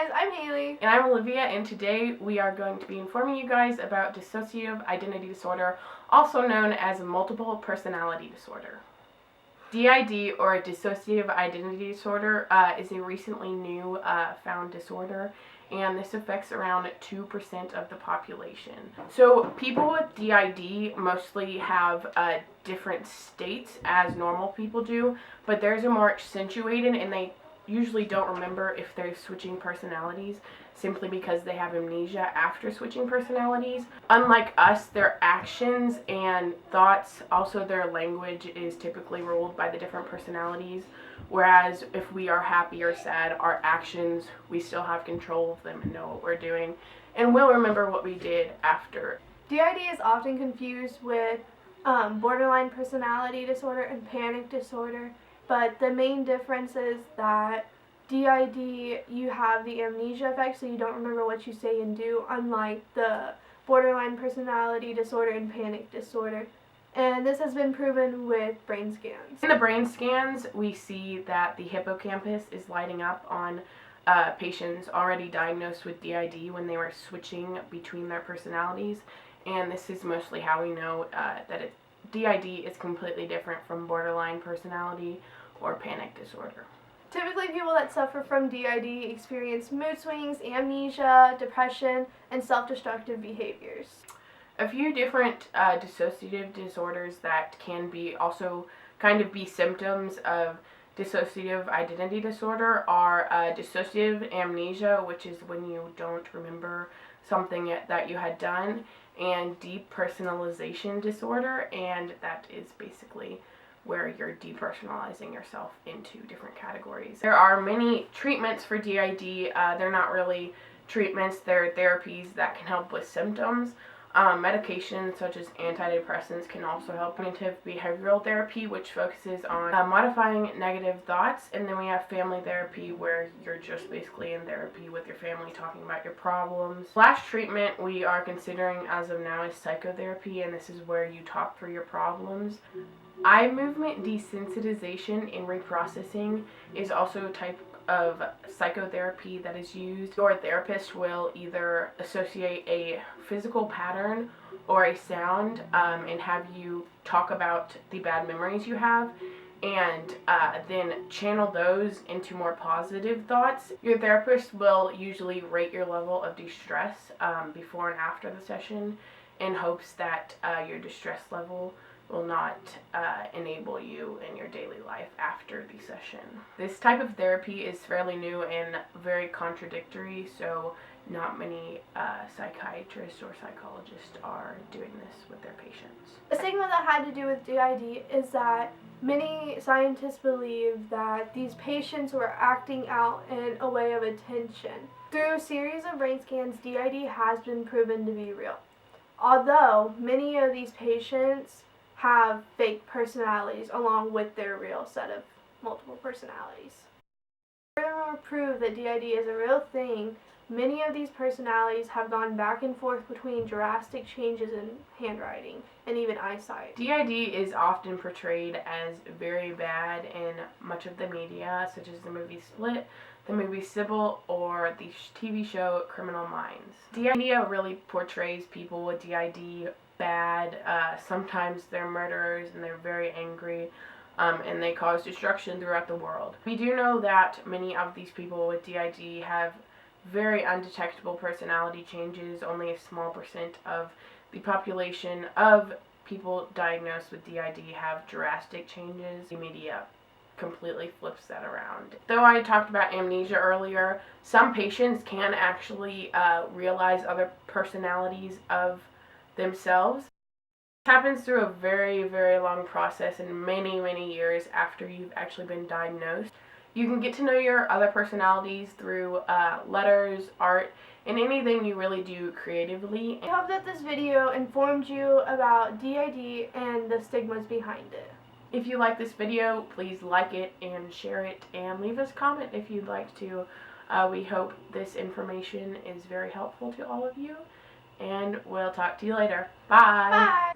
guys, I'm Haley. And I'm Olivia, and today we are going to be informing you guys about dissociative identity disorder, also known as multiple personality disorder. DID, or dissociative identity disorder, is a recently new found disorder, and this affects around 2% of the population. So people with DID mostly have different states as normal people do, but theirs are more accentuated, and they usually don't remember if they're switching personalities simply because they have amnesia after switching personalities. Unlike us, their actions and thoughts, also their language, is typically ruled by the different personalities, whereas if we are happy or sad, our actions, we still have control of them and know what we're doing, and we'll remember what we did after. DID is often confused with borderline personality disorder and panic disorder. But the main difference is that DID, you have the amnesia effect, so you don't remember what you say and do, unlike the borderline personality disorder and panic disorder. And this has been proven with brain scans. In the brain scans, we see that the hippocampus is lighting up on patients already diagnosed with DID when they were switching between their personalities. And this is mostly how we know that DID is completely different from borderline personality or panic disorder. Typically, people that suffer from DID experience mood swings, amnesia, depression, and self-destructive behaviors. A few different dissociative disorders that can be also kind of be symptoms of dissociative identity disorder are dissociative amnesia, which is when you don't remember something that you had done, and depersonalization disorder, and that is basically where you're depersonalizing yourself into different categories. There are many treatments for DID. They're not really treatments, they're therapies that can help with symptoms. Medications such as antidepressants can also help. Cognitive behavioral therapy, which focuses on modifying negative thoughts, and then we have family therapy, where you're just basically in therapy with your family talking about your problems. Last treatment we are considering as of now is psychotherapy, and this is where you talk through your problems. Eye movement desensitization and reprocessing is also a type of psychotherapy that is used. Your therapist will either associate a physical pattern or a sound and have you talk about the bad memories you have, and then channel those into more positive thoughts. Your therapist will usually rate your level of distress before and after the session in hopes that your distress level will not enable you in your daily life after the session. This type of therapy is fairly new and very contradictory, so not many psychiatrists or psychologists are doing this with their patients. A stigma that had to do with DID is that many scientists believe that these patients were acting out in a way of attention. Through a series of brain scans, DID has been proven to be real. Although many of these patients have fake personalities along with their real set of multiple personalities. Furthermore, prove that DID is a real thing, many of these personalities have gone back and forth between drastic changes in handwriting and even eyesight. DID is often portrayed as very bad in much of the media, such as the movie Split, the movie Sybil, or the TV show Criminal Minds. DID really portrays people with DID bad. Sometimes they're murderers and they're very angry, and they cause destruction throughout the world. We do know that many of these people with DID have very undetectable personality changes. Only a small percent of the population of people diagnosed with DID have drastic changes. The media completely flips that around. Though I talked about amnesia earlier, some patients can actually realize other personalities of themselves. It happens through a very, very long process and many, many years after you've actually been diagnosed. You can get to know your other personalities through letters, art, and anything you really do creatively. I hope that this video informed you about DID and the stigmas behind it. If you like this video, please like it and share it, and leave us a comment if you'd like to. We hope this information is very helpful to all of you, and we'll talk to you later. Bye! Bye!